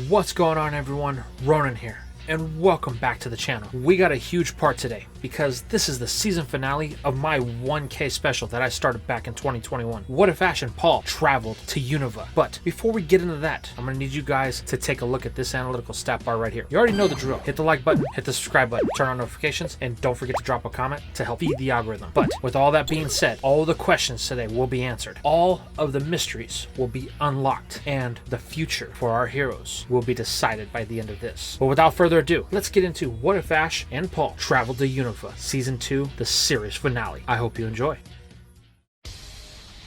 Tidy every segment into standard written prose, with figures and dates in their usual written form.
What's going on, everyone? Ronan here, and welcome back to the channel. We got a huge part today because this is the season finale of my 1K special that I started back in 2021. What if Ash and Paul traveled to Unova? But before we get into that, I'm gonna need you guys to take a look at this analytical stat bar right here. You already know the drill. Hit the like button, hit the subscribe button, turn on notifications, and don't forget to drop a comment to help feed the algorithm. But with all that being said, all the questions today will be answered. All of the mysteries will be unlocked, and the future for our heroes will be decided by the end of this. But without further ado, let's get into What If Ash and Paul Traveled to Unova, Season 2, the series finale. I hope you enjoy.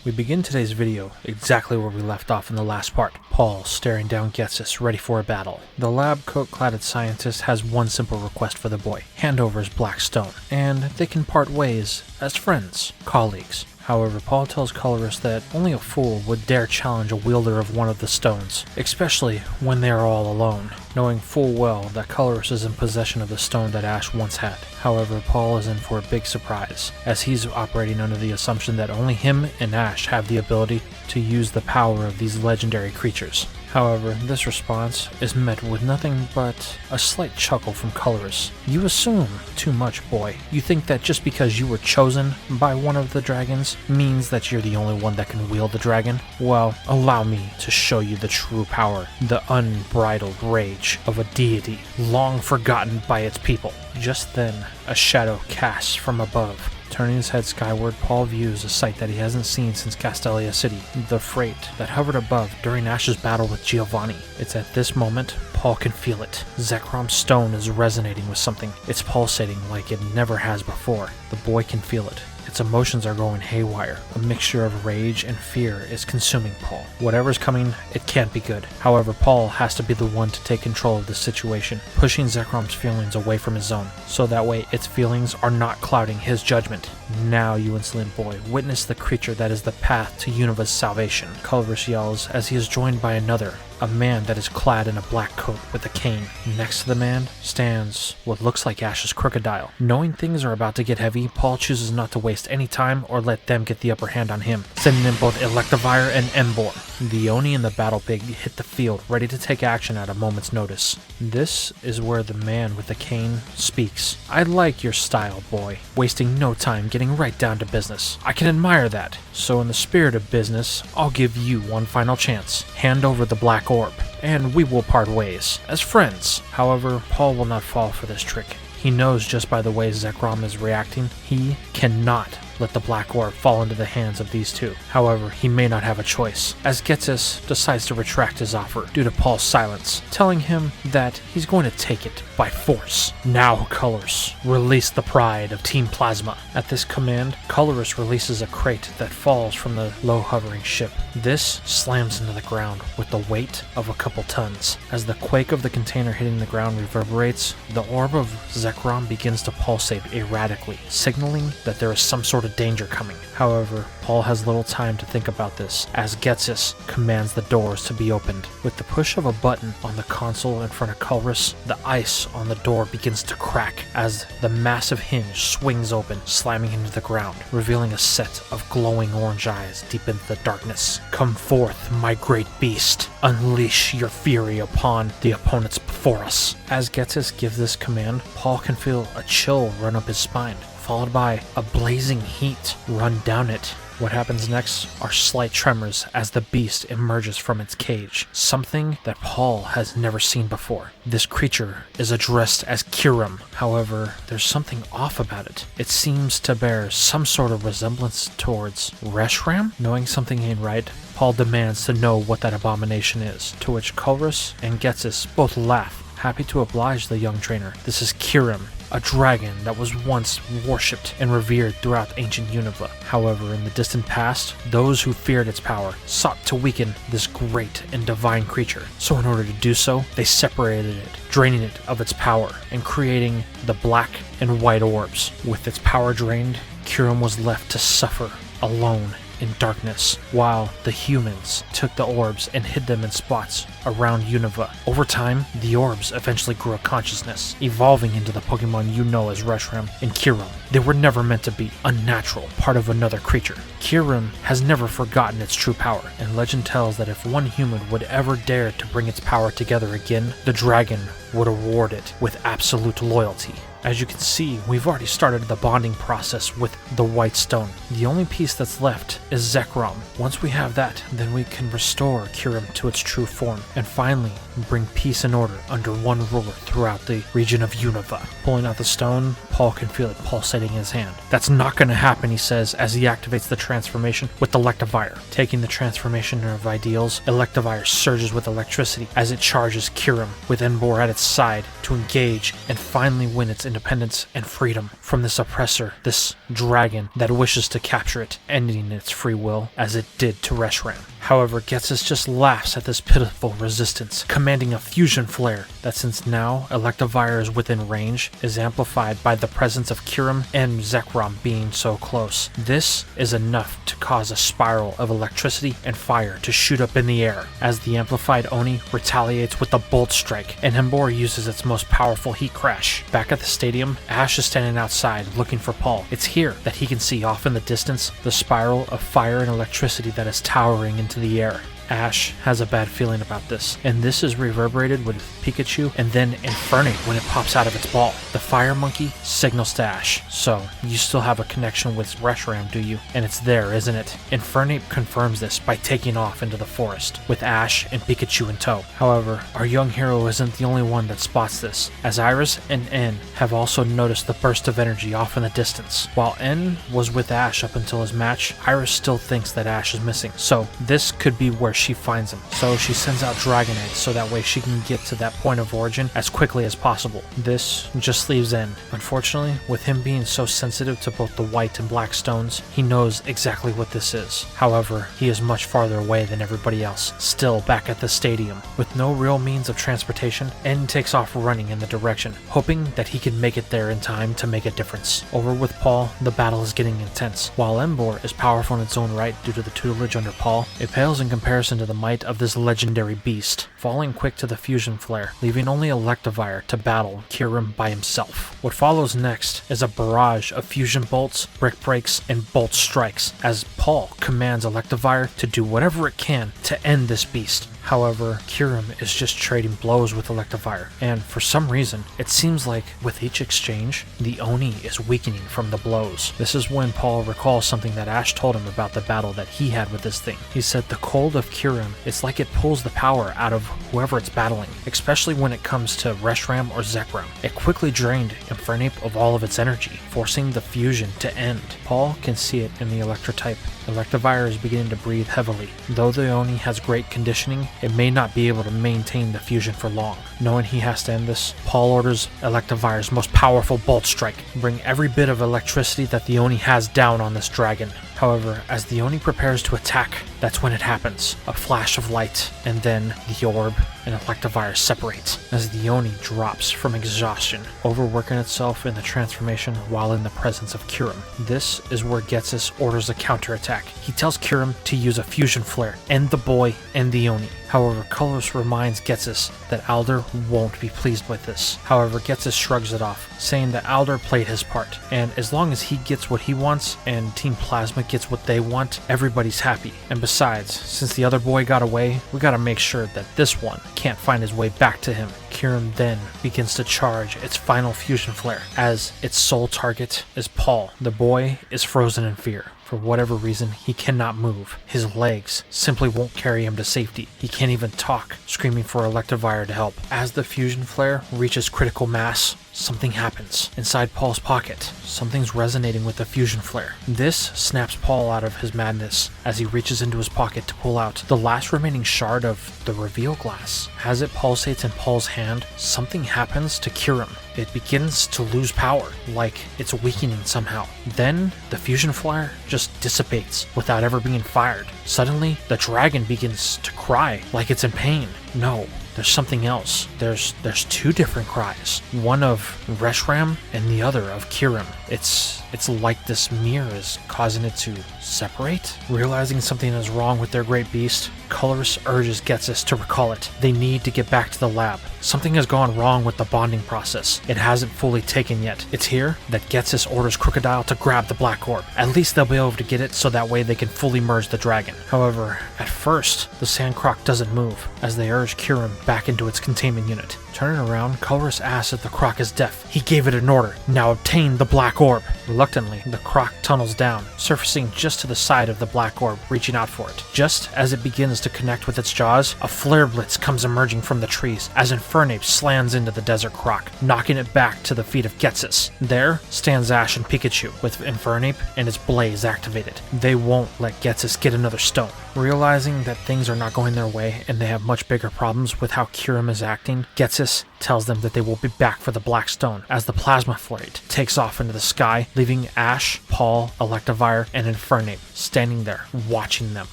We begin today's video exactly where we left off in the last part. Paul staring down Getsus, ready for a battle. The lab coat-cladded scientist has one simple request for the boy: hand over his black stone, and they can part ways as friends, colleagues. However, Paul tells Colorus that only a fool would dare challenge a wielder of one of the stones, especially when they are all alone, knowing full well that Colorus is in possession of the stone that Ash once had. However, Paul is in for a big surprise, as he's operating under the assumption that only him and Ash have the ability to use the power of these legendary creatures. However, this response is met with nothing but a slight chuckle from Colorus. You assume too much, boy. You think that just because you were chosen by one of the dragons means that you're the only one that can wield the dragon? Well, allow me to show you the true power, the unbridled rage of a deity long forgotten by its people. Just then, a shadow casts from above. Turning his head skyward, Paul views a sight that he hasn't seen since Castelia City, the freight that hovered above during Ash's battle with Giovanni. It's at this moment Paul can feel it. Zekrom's stone is resonating with something. It's pulsating like it never has before. The boy can feel it. Its emotions are going haywire. A mixture of rage and fear is consuming Paul. Whatever's coming, it can't be good. However, Paul has to be the one to take control of the situation, pushing Zekrom's feelings away from his own, so that way its feelings are not clouding his judgment. Now, you insolent boy, witness the creature that is the path to Unova's salvation, Culver's yells as he is joined by another, a man that is clad in a black coat with a cane. Next to the man stands what looks like Ash's crocodile. Knowing things are about to get heavy, Paul chooses not to waste any time or let them get the upper hand on him, sending in both Electivire and Embor. The Oni and the Battle Pig hit the field, ready to take action at a moment's notice. This is where the man with the cane speaks. I like your style, boy. Wasting no time, getting right down to business. I can admire that. So in the spirit of business, I'll give you one final chance. Hand over the black orb, and we will part ways as friends. However, Paul will not fall for this trick. He knows just by the way Zekrom is reacting, he cannot let the black orb fall into the hands of these two. However, he may not have a choice, as Getsus decides to retract his offer due to Paul's silence, telling him that he's going to take it by force. Now, Colorus, release the pride of Team Plasma. At this command, Colorus releases a crate that falls from the low-hovering ship. This slams into the ground with the weight of a couple tons. As the quake of the container hitting the ground reverberates, the orb of Zekrom begins to pulsate erratically, signaling that there is some sort of danger coming. However, Paul has little time to think about this, as Getsus commands the doors to be opened. With the push of a button on the console in front of Colrus, the ice on the door begins to crack as the massive hinge swings open, slamming into the ground, revealing a set of glowing orange eyes deep into the darkness. Come forth, my great beast. Unleash your fury upon the opponents before us. As Getsus gives this command, Paul can feel a chill run up his spine, followed by a blazing heat run down it. What happens next are slight tremors as the beast emerges from its cage, something that Paul has never seen before. This creature is addressed as Kyurem. However, there's something off about it. It seems to bear some sort of resemblance towards Reshram. Knowing something ain't right, Paul demands to know what that abomination is, to which Colrus and Getsus both laugh, happy to oblige the young trainer. This is Kyurem, a dragon that was once worshipped and revered throughout ancient Unova. However, in the distant past, those who feared its power sought to weaken this great and divine creature. So in order to do so, they separated it, draining it of its power and creating the black and white orbs. With its power drained, Kyurem was left to suffer alone in darkness, while the humans took the orbs and hid them in spots around Unova. Over time, the orbs eventually grew a consciousness, evolving into the Pokemon you know as Reshiram and Kyurem. They were never meant to be unnatural, part of another creature. Kyurem has never forgotten its true power, and legend tells that if one human would ever dare to bring its power together again, the dragon would award it with absolute loyalty. As you can see, we've already started the bonding process with the White Stone. The only piece that's left is Zekrom. Once we have that, then we can restore Kyurem to its true form, and finally bring peace and order under one ruler throughout the region of Unova. Pulling out the stone, Paul can feel it pulsating in his hand. That's not going to happen, he says, as he activates the transformation with Electivire. Taking the transformation of ideals, Electivire surges with electricity as it charges Kyurem, with Enbor at its side to engage and finally win its independence and freedom from this oppressor, this dragon that wishes to capture it, ending its free will as it did to Reshiram. However, Ghetsis just laughs at this pitiful resistance, commanding a fusion flare that, since now Electivire is within range, is amplified by the presence of Kyurem and Zekrom being so close. This is enough to cause a spiral of electricity and fire to shoot up in the air, as the amplified Oni retaliates with a Bolt Strike, and Hembor uses its most powerful Heat Crash. Back at the stadium, Ash is standing outside looking for Paul. It's here that he can see off in the distance the spiral of fire and electricity that is towering into the air. Ash has a bad feeling about this, and this is reverberated with Pikachu and then Infernape when it pops out of its ball. The Fire Monkey signals to Ash, so you still have a connection with Reshiram, do you? And it's there, isn't it? Infernape confirms this by taking off into the forest, with Ash and Pikachu in tow. However, our young hero isn't the only one that spots this, as Iris and N have also noticed the burst of energy off in the distance. While N was with Ash up until his match, Iris still thinks that Ash is missing, so this could be where she finds him. So she sends out Dragonite so that way she can get to that point of origin as quickly as possible. This just leaves N. Unfortunately, with him being so sensitive to both the white and black stones, he knows exactly what this is. However, he is much farther away than everybody else, still back at the stadium. With no real means of transportation, N takes off running in the direction, hoping that he can make it there in time to make a difference. Over with Paul, the battle is getting intense. While Embor is powerful in its own right due to the tutelage under Paul, it pales in comparison to the might of this legendary beast, falling quick to the fusion flare, leaving only Electivire to battle Kyurem by himself. What follows next is a barrage of fusion bolts, brick breaks, and bolt strikes, as Paul commands Electivire to do whatever it can to end this beast. However, Kyurem is just trading blows with Electivire, and for some reason, it seems like with each exchange, the Oni is weakening from the blows. This is when Paul recalls something that Ash told him about the battle that he had with this thing. He said the cold of Kyurem, it's like it pulls the power out of whoever it's battling, especially when it comes to Reshiram or Zekrom. It quickly drained Infernape of all of its energy, forcing the fusion to end. Paul can see it in the Electrotype. Electivire is beginning to breathe heavily. Though the Oni has great conditioning, it may not be able to maintain the fusion for long. Knowing he has to end this, Paul orders Electivire's most powerful Bolt Strike, bring every bit of electricity that the Oni has down on this dragon. However, as the Oni prepares to attack, that's when it happens. A flash of light, and then the orb and Electivire separate, as the Oni drops from exhaustion, overworking itself in the transformation while in the presence of Kyurem. This is where Ghetsis orders a counterattack. He tells Kyurem to use a fusion flare, end the boy and the Oni. However, Colors reminds Ghetsis that Alder won't be pleased with this. However, Ghetsis shrugs it off, saying that Alder played his part, and as long as he gets what he wants and Team Plasma gets what they want, everybody's happy. And besides, since the other boy got away, we gotta make sure that this one can't find his way back to him. Kyurem then begins to charge its final fusion flare, as its sole target is Paul. The boy is frozen in fear. For whatever reason, he cannot move. His legs simply won't carry him to safety. He can't even talk, screaming for Electivire to help. As the fusion flare reaches critical mass, something happens. Inside Paul's pocket, something's resonating with the fusion flare. This snaps Paul out of his madness as he reaches into his pocket to pull out the last remaining shard of the reveal glass. As it pulsates in Paul's hand, something happens to Kyurem. It begins to lose power, like it's weakening somehow. Then, the fusion flare just dissipates without ever being fired. Suddenly, the dragon begins to cry like it's in pain. No, there's something else. There's two different cries. One of Reshiram and the other of Kyurem. It's It's like this mirror is causing it to separate. Realizing something is wrong with their great beast, Colorus urges Getsus to recall it. They need to get back to the lab. Something has gone wrong with the bonding process. It hasn't fully taken yet. It's here that Getsus orders Crocodile to grab the black orb. At least they'll be able to get it so that way they can fully merge the dragon. However, at first, the sand croc doesn't move as they urge Kyurem back into its containment unit. Turning around, Colorus asks if the croc is deaf. He gave it an order. Now obtain the black orb. Reluctantly, the croc tunnels down, surfacing just to the side of the black orb, reaching out for it. Just as it begins to connect with its jaws, a flare blitz comes emerging from the trees as Infernape slams into the desert croc, knocking it back to the feet of Getsus. There stands Ash and Pikachu, with Infernape and its blaze activated. They won't let Getsus get another stone. Realizing that things are not going their way and they have much bigger problems with how Kyurem is acting, Getsus tells them that they will be back for the Black Stone as the plasma flare takes off into the sky, leaving Ash, Paul, Electivire, and Infernape standing there, watching them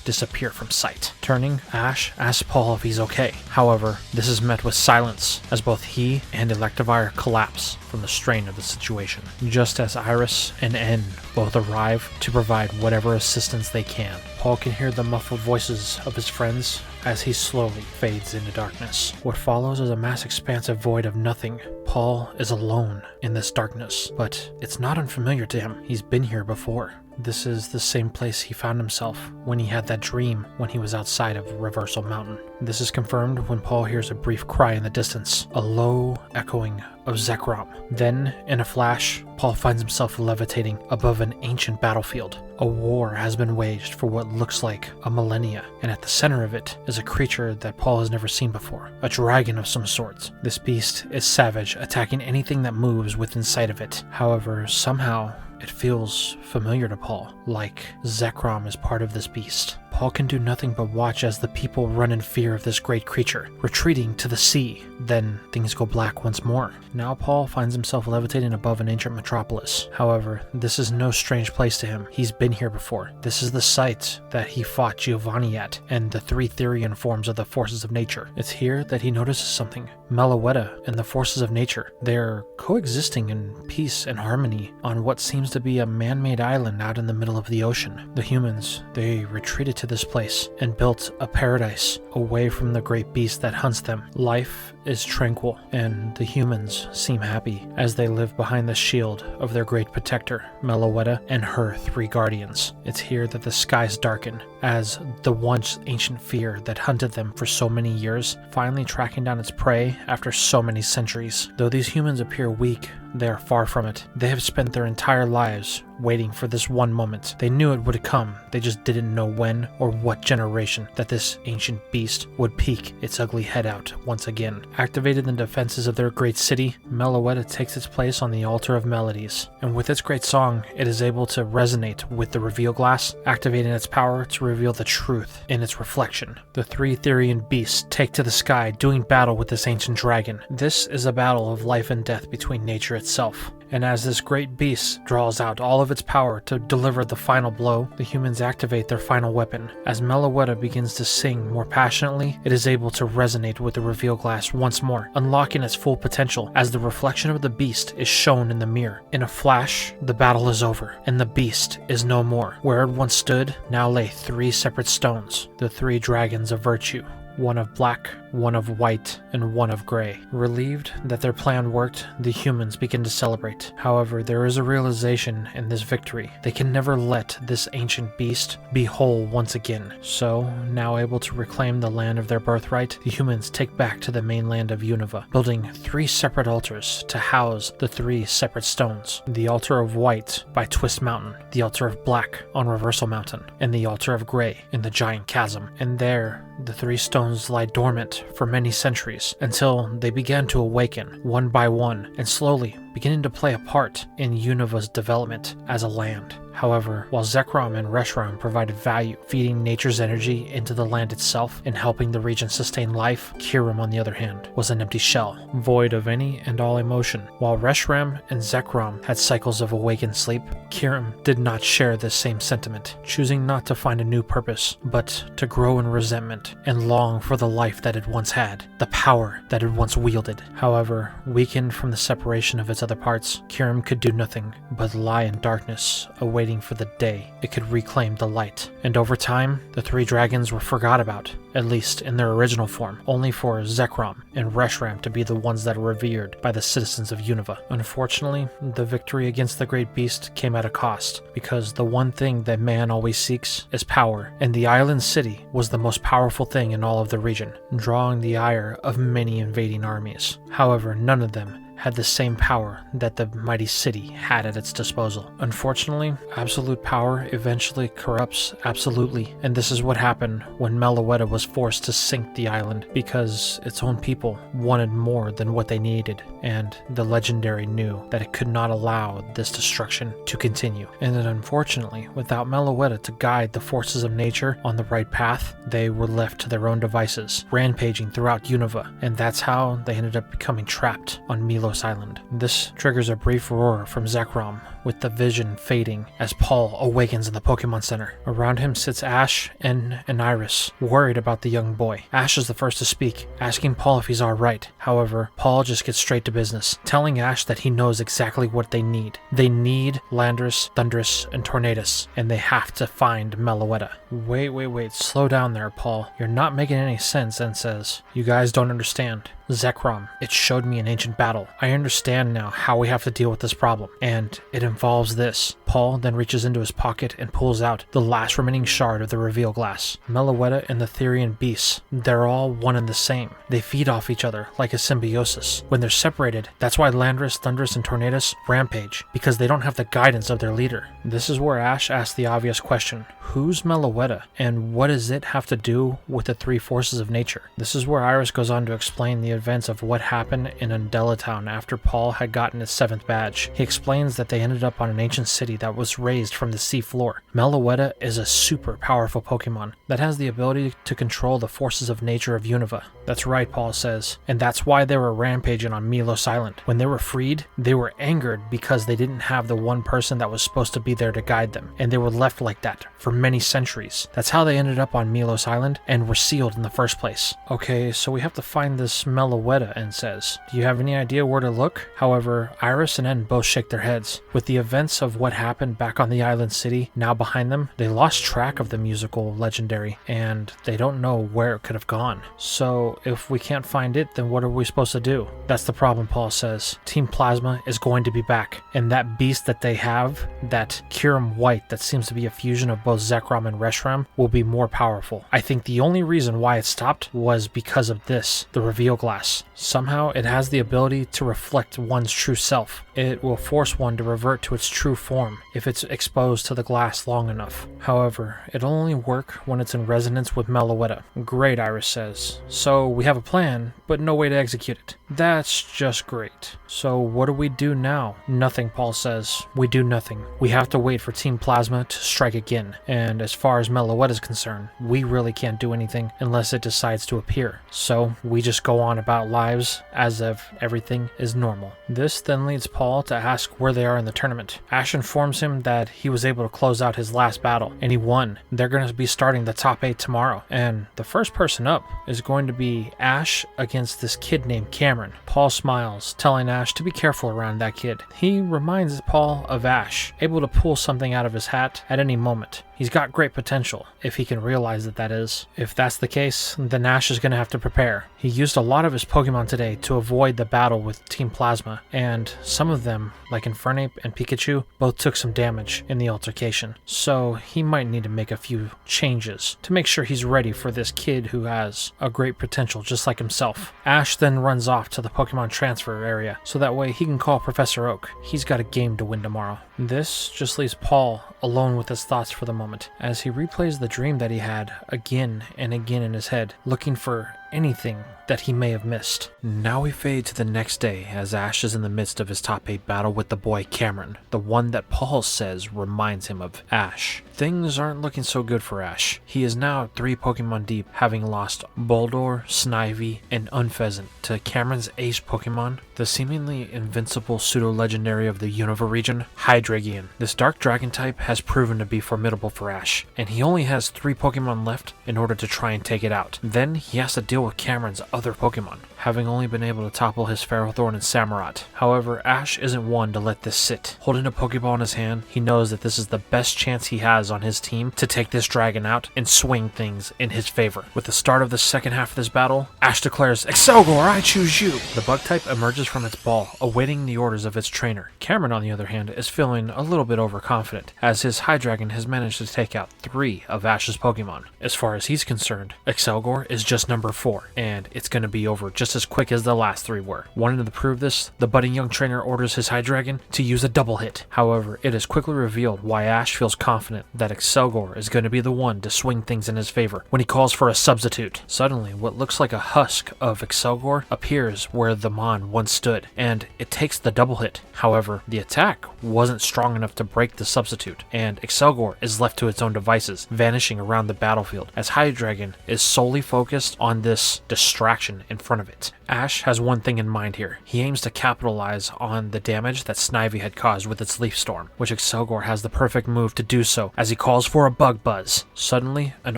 disappear from sight. Turning, Ash asks Paul if he's okay. However, this is met with silence as both he and Electivire collapse from the strain of the situation, just as Iris and N both arrive to provide whatever assistance they can. Paul can hear the muffled voices of his friends as he slowly fades into darkness. What follows is a mass expansive void of nothing. Paul is alone in this darkness, but it's not unfamiliar to him. He's been here before. This is the same place he found himself when he had that dream when he was outside of Reversal Mountain. This is confirmed when Paul hears a brief cry in the distance, a low echoing of Zekrom. Then, in a flash, Paul finds himself levitating above an ancient battlefield. A war has been waged for what looks like a millennia, and at the center of it is a creature that Paul has never seen before, a dragon of some sort. This beast is savage, attacking anything that moves within sight of it. However, somehow, it feels familiar to Paul, like Zekrom is part of this beast. Paul can do nothing but watch as the people run in fear of this great creature, retreating to the sea. Then things go black once more. Now Paul finds himself levitating above an ancient metropolis. However, this is no strange place to him. He's been here before. This is the site that he fought Giovanni at, and the three Therian forms of the forces of nature. It's here that he notices something. Meloetta and the forces of nature. They're coexisting in peace and harmony on what seems to be a man-made island out in the middle of the ocean. The humans, they retreated to this place and built a paradise away from the great beast that hunts them. Life is tranquil, and the humans seem happy as they live behind the shield of their great protector, Meloetta, and her three guardians. It's here that the skies darken, as the once ancient fear that hunted them for so many years, finally tracking down its prey after so many centuries. Though these humans appear weak, they are far from it. They have spent their entire lives waiting for this one moment. They knew it would come, they just didn't know when or what generation that this ancient beast would peek its ugly head out once again. Activated in the defenses of their great city, Meloetta takes its place on the altar of melodies, and with its great song, it is able to resonate with the reveal glass, activating its power to reveal the truth in its reflection. The three Therian beasts take to the sky, doing battle with this ancient dragon. This is a battle of life and death between nature itself. And as this great beast draws out all of its power to deliver the final blow, the humans activate their final weapon. As Meloetta begins to sing more passionately, it is able to resonate with the reveal glass once more, unlocking its full potential as the reflection of the beast is shown in the mirror. In a flash, the battle is over, and the beast is no more. Where it once stood, now lay three separate stones, the three dragons of virtue. One of black, one of white, and one of gray. Relieved that their plan worked, the humans begin to celebrate. However, there is a realization in this victory. They can never let this ancient beast be whole once again. So, now able to reclaim the land of their birthright, the humans take back to the mainland of Unova, building three separate altars to house the three separate stones. The altar of white by Twist Mountain, the altar of black on Reversal Mountain, and the altar of gray in the Giant Chasm. And there, the three stones lie dormant for many centuries until they began to awaken one by one and slowly beginning to play a part in Unova's development as a land. However, while Zekrom and Reshiram provided value, feeding nature's energy into the land itself and helping the region sustain life, Kyurem, on the other hand, was an empty shell, void of any and all emotion. While Reshiram and Zekrom had cycles of awakened sleep, Kyurem did not share this same sentiment, choosing not to find a new purpose, but to grow in resentment and long for the life that it once had, the power that it once wielded. However, weakened from the separation of its other parts, Kyurem could do nothing but lie in darkness, awaiting for the day it could reclaim the light. And over time, the three dragons were forgot about, at least in their original form, only for Zekrom and Reshiram to be the ones that were revered by the citizens of Unova. Unfortunately, the victory against the great beast came at a cost, because the one thing that man always seeks is power, and the island city was the most powerful thing in all of the region, drawing the ire of many invading armies. However, none of them had the same power that the mighty city had at its disposal. Unfortunately, absolute power eventually corrupts absolutely, and this is what happened when Meloetta was forced to sink the island because its own people wanted more than what they needed, and the legendary knew that it could not allow this destruction to continue. And then unfortunately, without Meloetta to guide the forces of nature on the right path, they were left to their own devices, rampaging throughout Unova, and that's how they ended up becoming trapped on Meloetta Island. This triggers a brief roar from Zekrom, with the vision fading as Paul awakens in the Pokemon Center. Around him sits Ash and Iris, worried about the young boy. Ash is the first to speak, asking Paul if he's alright. However, Paul just gets straight to business, telling Ash that he knows exactly what they need. They need Landorus, Thundurus, and Tornadus, and they have to find Meloetta. Wait, slow down there, Paul. You're not making any sense, and says, "You guys don't understand. Zekrom, it showed me an ancient battle. I understand now how we have to deal with this problem, and it involves this." Paul then reaches into his pocket and pulls out the last remaining shard of the reveal glass. Meloetta and the Therian beasts, they're all one and the same. They feed off each other like a symbiosis. When they're separated, that's why Landorus, Thundurus, and Tornadus rampage, because they don't have the guidance of their leader. This is where Ash asks the obvious question: who's Meloetta, and what does it have to do with the three forces of nature? This is where Iris goes on to explain the events of what happened in Undella Town after Paul had gotten his 7th badge. He explains that they ended up on an ancient city that was raised from the sea floor. Meloetta is a super powerful Pokemon that has the ability to control the forces of nature of Unova. That's right, Paul says, and that's why they were rampaging on Melos Island. When they were freed, they were angered because they didn't have the one person that was supposed to be there to guide them, and they were left like that for many centuries. That's how they ended up on Melos Island and were sealed in the first place. Okay, so we have to find this Meloetta, and says, "Do you have any idea where to look?" However, Iris and En both shake their heads. With the events of what happened back on the island city now behind them, they lost track of the musical legendary, and they don't know where it could have gone. So if we can't find it, then what are we supposed to do? That's the problem, Paul says. Team Plasma is going to be back, and that beast that they have, that Kyurem White that seems to be a fusion of both Zekrom and Reshiram, will be more powerful. I think the only reason why it stopped was because of this, the reveal glass. Somehow it has the ability to reflect one's true self. It will force one to revert to its true form if it's exposed to the glass long enough. However, it'll only work when it's in resonance with Meloetta. Great, Iris says. So we have a plan, but no way to execute it. That's just great. So what do we do now? Nothing, Paul says. We do nothing. We have to wait for Team Plasma to strike again. And as far as Meloetta is concerned, we really can't do anything unless it decides to appear. So we just go on about lives as if everything is normal. This then leads Paul to ask where they are in the tournament. Ash informs him that he was able to close out his last battle, and he won. They're going to be starting the top 8 tomorrow, and the first person up is going to be Ash against this kid named Cameron. Paul smiles, telling Ash to be careful around that kid. He reminds Paul of Ash, able to pull something out of his hat at any moment. He's got great potential, if he can realize that is. If that's the case, then Ash is going to have to prepare. He used a lot of his Pokemon today to avoid the battle with Team Plasma, and some of them, like Infernape and Pikachu, both took some damage in the altercation. So he might need to make a few changes to make sure he's ready for this kid who has a great potential just like himself. Ash then runs off to the Pokemon transfer area, so that way he can call Professor Oak. He's got a game to win tomorrow. This just leaves Paul alone with his thoughts for the moment, as he replays the dream that he had again and again in his head, looking for anything that he may have missed. Now we fade to the next day as Ash is in the midst of his top 8 battle with the boy Cameron, the one that Paul says reminds him of Ash. Things aren't looking so good for Ash. He is now 3 Pokemon deep, having lost Boldore, Snivy, and Unpheasant to Cameron's ace Pokemon, the seemingly invincible pseudo-legendary of the Unova region, Hydreigon. This dark dragon type has proven to be formidable for Ash, and he only has 3 Pokemon left in order to try and take it out. Then he has to deal with Cameron's other Pokemon, having only been able to topple his Ferrothorn and Samurott. However, Ash isn't one to let this sit. Holding a Pokeball in his hand, he knows that this is the best chance he has on his team to take this dragon out and swing things in his favor. With the start of the second half of this battle, Ash declares, "Excelgor, I choose you!" The bug type emerges from its ball, awaiting the orders of its trainer. Cameron, on the other hand, is feeling a little bit overconfident, as his Hydreigon has managed to take out 3 of Ash's Pokemon. As far as he's concerned, Excelgor is just number 4, and it's going to be over just as quick as the last 3 were. Wanting to prove this, the budding young trainer orders his Hydreigon to use a double hit. However, it is quickly revealed why Ash feels confident that Excelgor is going to be the one to swing things in his favor when he calls for a substitute. Suddenly, what looks like a husk of Excelgor appears where the Mon once stood, and it takes the double hit. However, the attack wasn't strong enough to break the substitute, and Excelgor is left to its own devices, vanishing around the battlefield, as Hydreigon is solely focused on this distraction in front of it. Ash has one thing in mind here. He aims to capitalize on the damage that Snivy had caused with its Leaf Storm, which Excelgor has the perfect move to do so as he calls for a Bug Buzz. Suddenly, an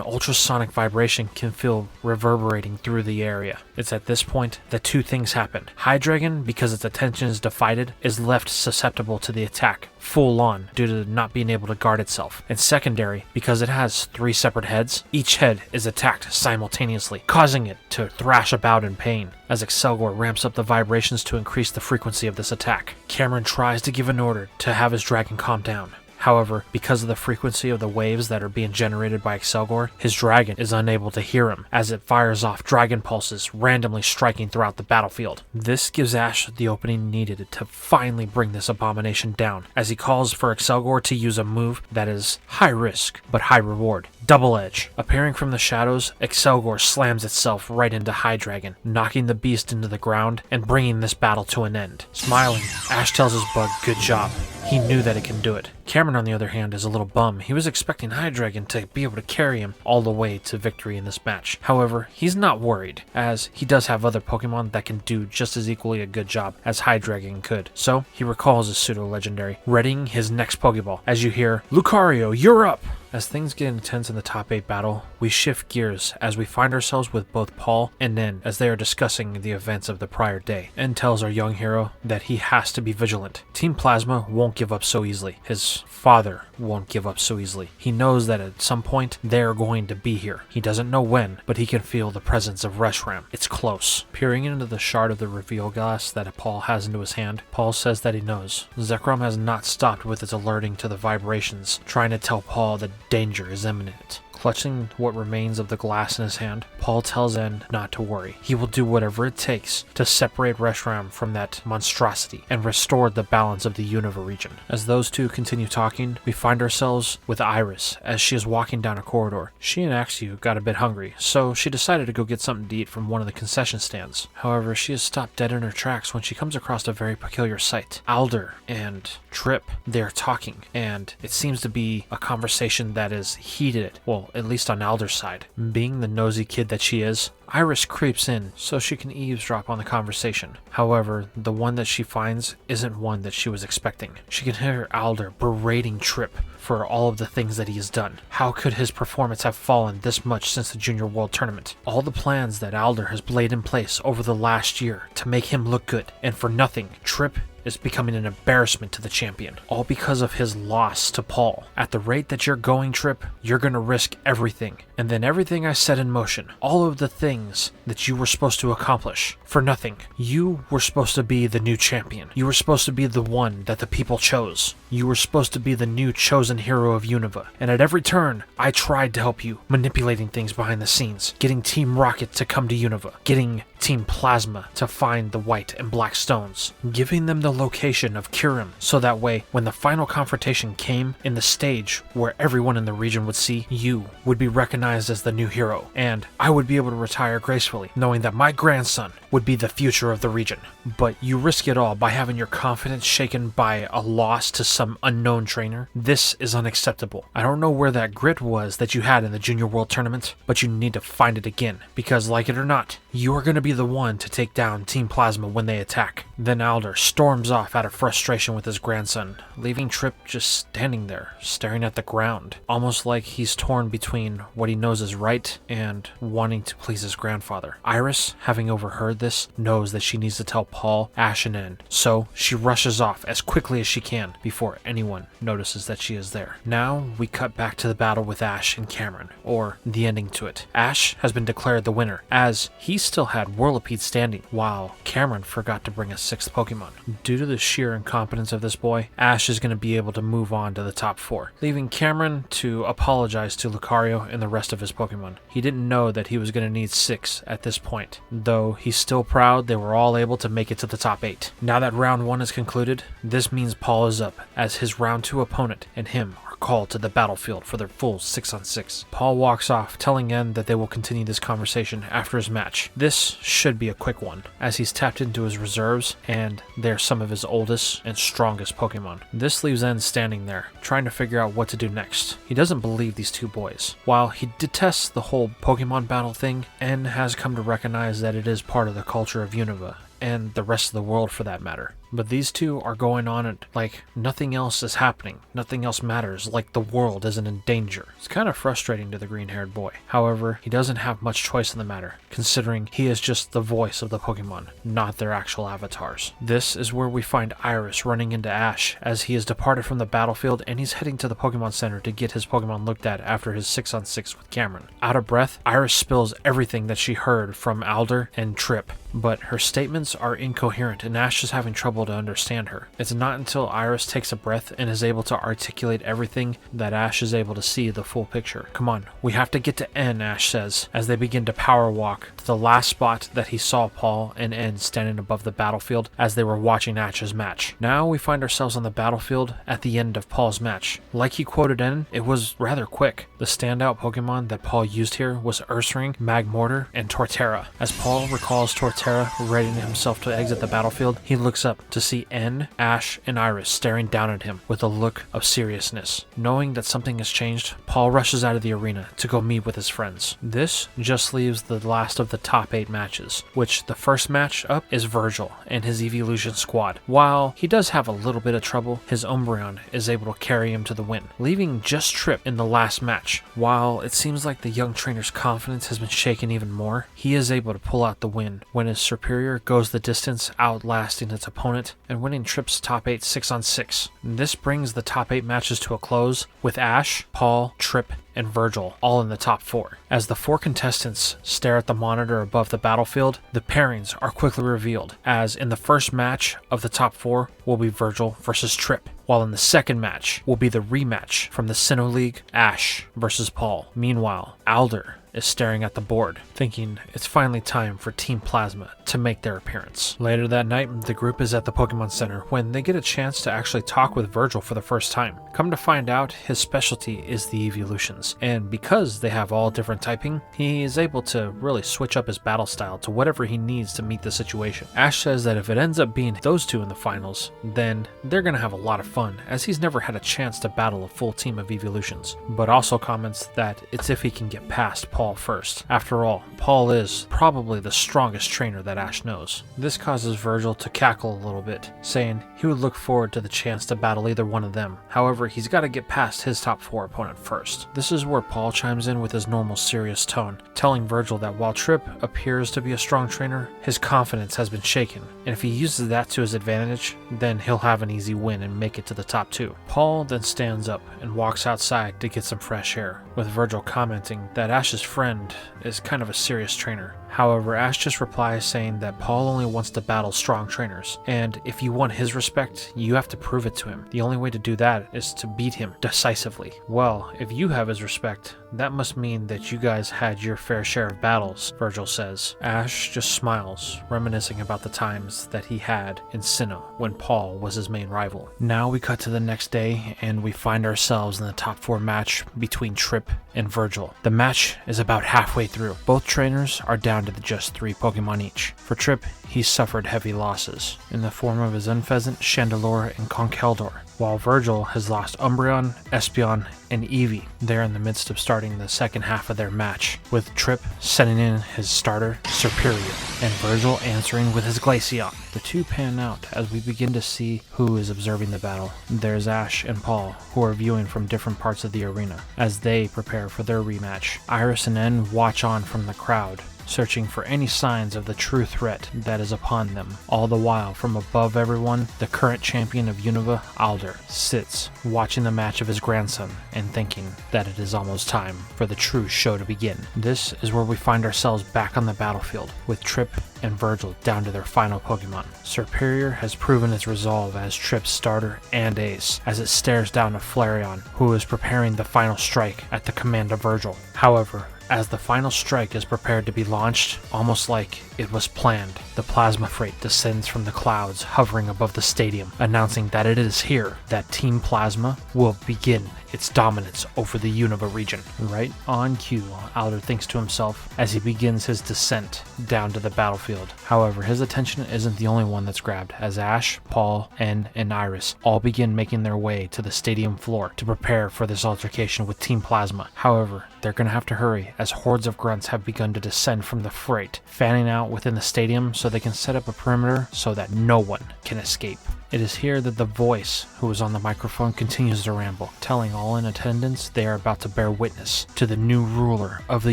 ultrasonic vibration can feel reverberating through the area. It's at this point that 2 things happen. Hydreigon, because its attention is divided, is left susceptible to the attack full on due to not being able to guard itself. And secondary, because it has 3 separate heads, each head is attacked simultaneously, causing it to thrash about in pain. As Excelgor ramps up the vibrations to increase the frequency of this attack, Cameron tries to give an order to have his dragon calm down. However, because of the frequency of the waves that are being generated by Excelgor, his dragon is unable to hear him as it fires off dragon pulses, randomly striking throughout the battlefield. This gives Ash the opening needed to finally bring this abomination down, as he calls for Excelgor to use a move that is high risk but high reward. Double Edge. Appearing from the shadows, Excelgor slams itself right into Hydreigon, knocking the beast into the ground and bringing this battle to an end. Smiling, Ash tells his bug, "Good job." He knew that it can do it. Cameron, on the other hand, is a little bummed. He was expecting Hydreigon to be able to carry him all the way to victory in this match. However, he's not worried, as he does have other Pokemon that can do just as equally a good job as Hydreigon could. So, he recalls his pseudo-legendary, readying his next Pokeball, as you hear, "Lucario, you're up!" As things get intense in the top 8 battle, we shift gears as we find ourselves with both Paul and Nen as they are discussing the events of the prior day. Nen tells our young hero that he has to be vigilant. Team Plasma won't give up so easily. His father won't give up so easily. He knows that at some point they're going to be here. He doesn't know when, but he can feel the presence of Reshiram. It's close. Peering into the shard of the reveal glass that Paul has into his hand, Paul says that he knows. Zekrom has not stopped with its alerting to the vibrations, trying to tell Paul that danger is imminent. Clutching what remains of the glass in his hand, Paul tells Nen not to worry. He will do whatever it takes to separate Reshiram from that monstrosity and restore the balance of the Unova region. As those two continue talking, we find ourselves with Iris as she is walking down a corridor. She and Axew got a bit hungry, so she decided to go get something to eat from one of the concession stands. However, she is stopped dead in her tracks when she comes across a very peculiar sight. Alder and Trip, they are talking, and it seems to be a conversation that is heated. Well, at least on Alder's side. Being the nosy kid that she is, Iris creeps in so she can eavesdrop on the conversation. However, the one that she finds isn't one that she was expecting. She can hear Alder berating Trip for all of the things that he has done. How could his performance have fallen this much since the Junior World Tournament? All the plans that Alder has laid in place over the last year to make him look good, and for nothing, Trip is becoming an embarrassment to the champion, all because of his loss to Paul. At the rate that you're going, Trip, you're gonna risk everything, and then everything I set in motion, all of the things that you were supposed to accomplish, for nothing. You were supposed to be the new champion. You were supposed to be the one that the people chose. You were supposed to be the new chosen hero of Unova, and at every turn, I tried to help you, manipulating things behind the scenes, getting Team Rocket to come to Unova, getting Team Plasma to find the white and black stones, giving them the location of Kyurem, so that way when the final confrontation came in the stage where everyone in the region would see, you would be recognized as the new hero, and I would be able to retire gracefully, knowing that my grandson would be the future of the region. But you risk it all by having your confidence shaken by a loss to some unknown trainer. This is unacceptable. I don't know where that grit was that you had in the Junior World Tournament, but you need to find it again, because like it or not, you are going to be the one to take down Team Plasma when they attack. Then Alder storms off out of frustration with his grandson, leaving Trip just standing there, staring at the ground, almost like he's torn between what he knows is right and wanting to please his grandfather. Iris, having overheard this, knows that she needs to tell Paul, Ash, and En, so she rushes off as quickly as she can before anyone notices that she is there. Now we cut back to the battle with Ash and Cameron, or the ending to it. Ash has been declared the winner, as he still had Whirlipede standing, while Cameron forgot to bring a 6th Pokemon. Due to the sheer incompetence of this boy, Ash is going to be able to move on to the top 4, leaving Cameron to apologize to Lucario and the rest of his Pokemon. He didn't know that he was going to need 6 at this point, though he's still proud they were all able to make it to the top 8. Now that round 1 is concluded, this means Paul is up, as his round 2 opponent and him are called to the battlefield for their full 6-on-6. Paul walks off, telling En that they will continue this conversation after his match. This should be a quick one, as he's tapped into his reserves, and they're some of his oldest and strongest Pokemon. This leaves En standing there, trying to figure out what to do next. He doesn't believe these two boys. While he detests the whole Pokemon battle thing, En has come to recognize that it is part of the culture of Unova, and the rest of the world for that matter. But these two are going on it like nothing else is happening, nothing else matters, like the world isn't in danger. It's kind of frustrating to the green-haired boy. However, he doesn't have much choice in the matter, considering he is just the voice of the Pokemon, not their actual avatars. This is where we find Iris running into Ash, as he has departed from the battlefield and he's heading to the Pokemon Center to get his Pokemon looked at after his 6-on-6 with Cameron. Out of breath, Iris spills everything that she heard from Alder and Trip, but her statements are incoherent and Ash is having trouble to understand her. It's not until Iris takes a breath and is able to articulate everything that Ash is able to see the full picture. Come on, we have to get to En, Ash says, as they begin to power walk to the last spot that he saw Paul and En standing above the battlefield as they were watching Ash's match. Now we find ourselves on the battlefield at the end of Paul's match. Like he quoted En, it was rather quick. The standout Pokemon that Paul used here was Ursaring, Magmortar, and Torterra. As Paul recalls Torterra readying himself to exit the battlefield, he looks up to see En, Ash, and Iris staring down at him with a look of seriousness. Knowing that something has changed, Paul rushes out of the arena to go meet with his friends. This just leaves the last of the top 8 matches, which the first match up is Virgil and his Evolution squad. While he does have a little bit of trouble, his Umbreon is able to carry him to the win, leaving just Trip in the last match. While it seems like the young trainer's confidence has been shaken even more, he is able to pull out the win when his superior goes the distance, outlasting its opponent and winning Trip's top 8 6-on-6. This brings the top 8 matches to a close, with Ash, Paul, Trip, and Virgil all in the top 4. As the 4 contestants stare at the monitor above the battlefield, the pairings are quickly revealed, as in the first match of the top 4 will be Virgil versus Trip, while in the second match will be the rematch from the Sinnoh League, Ash versus Paul. Meanwhile, Alder is staring at the board, thinking it's finally time for Team Plasma to make their appearance. Later that night, the group is at the Pokemon Center when they get a chance to actually talk with Virgil for the first time. Come to find out, his specialty is the evolutions, and because they have all different typing, he is able to really switch up his battle style to whatever he needs to meet the situation. Ash says that if it ends up being those two in the finals, then they're gonna have a lot of fun, as he's never had a chance to battle a full team of evolutions, but also comments that it's if he can get past Paul first. After all, Paul is probably the strongest trainer that Ash knows. This causes Virgil to cackle a little bit, saying he would look forward to the chance to battle either one of them. However, he's got to get past his top 4 opponent first. This is where Paul chimes in with his normal serious tone, telling Virgil that while Trip appears to be a strong trainer, his confidence has been shaken, and if he uses that to his advantage, then he'll have an easy win and make it to the top 2. Paul then stands up and walks outside to get some fresh air, with Virgil commenting that Ash's friend is kind of a serious trainer. However, Ash just replies saying that Paul only wants to battle strong trainers, and if you want his respect, you have to prove it to him. The only way to do that is to beat him decisively. Well, if you have his respect, that must mean that you guys had your fair share of battles, Virgil says. Ash just smiles, reminiscing about the times that he had in Sinnoh when Paul was his main rival. Now we cut to the next day, and we find ourselves in the top 4 match between Trip and Virgil. The match is about halfway through. Both trainers are down to just 3 Pokemon each. For Trip, he suffered heavy losses in the form of his Unpheasant, Chandelure, and Conkeldurr, while Virgil has lost Umbreon, Espeon, and Eevee. They're in the midst of starting the second half of their match, with Trip sending in his starter, Serperior, and Virgil answering with his Glaceon. The two pan out as we begin to see who is observing the battle. There's Ash and Paul, who are viewing from different parts of the arena, as they prepare for their rematch. Iris and N watch on from the crowd, searching for any signs of the true threat that is upon them. All the while, from above everyone, the current champion of Unova, Alder, sits, watching the match of his grandson, and thinking that it is almost time for the true show to begin. This is where we find ourselves back on the battlefield, with Trip and Virgil down to their final Pokemon. Serperior has proven its resolve as Trip's starter and ace, as it stares down at Flareon, who is preparing the final strike at the command of Virgil. However, as the final strike is prepared to be launched, almost like it was planned, the plasma freight descends from the clouds hovering above the stadium, announcing that it is here that Team Plasma will begin its dominance over the Unova region. Right on cue, Alder thinks to himself as he begins his descent down to the battlefield. However, his attention isn't the only one that's grabbed, as Ash, Paul, N, and Iris all begin making their way to the stadium floor to prepare for this altercation with Team Plasma. However, they're going to have to hurry, as hordes of grunts have begun to descend from the freight, fanning out within the stadium so they can set up a perimeter so that no one can escape. It is here that the voice who is on the microphone continues to ramble, telling all in attendance they are about to bear witness to the new ruler of the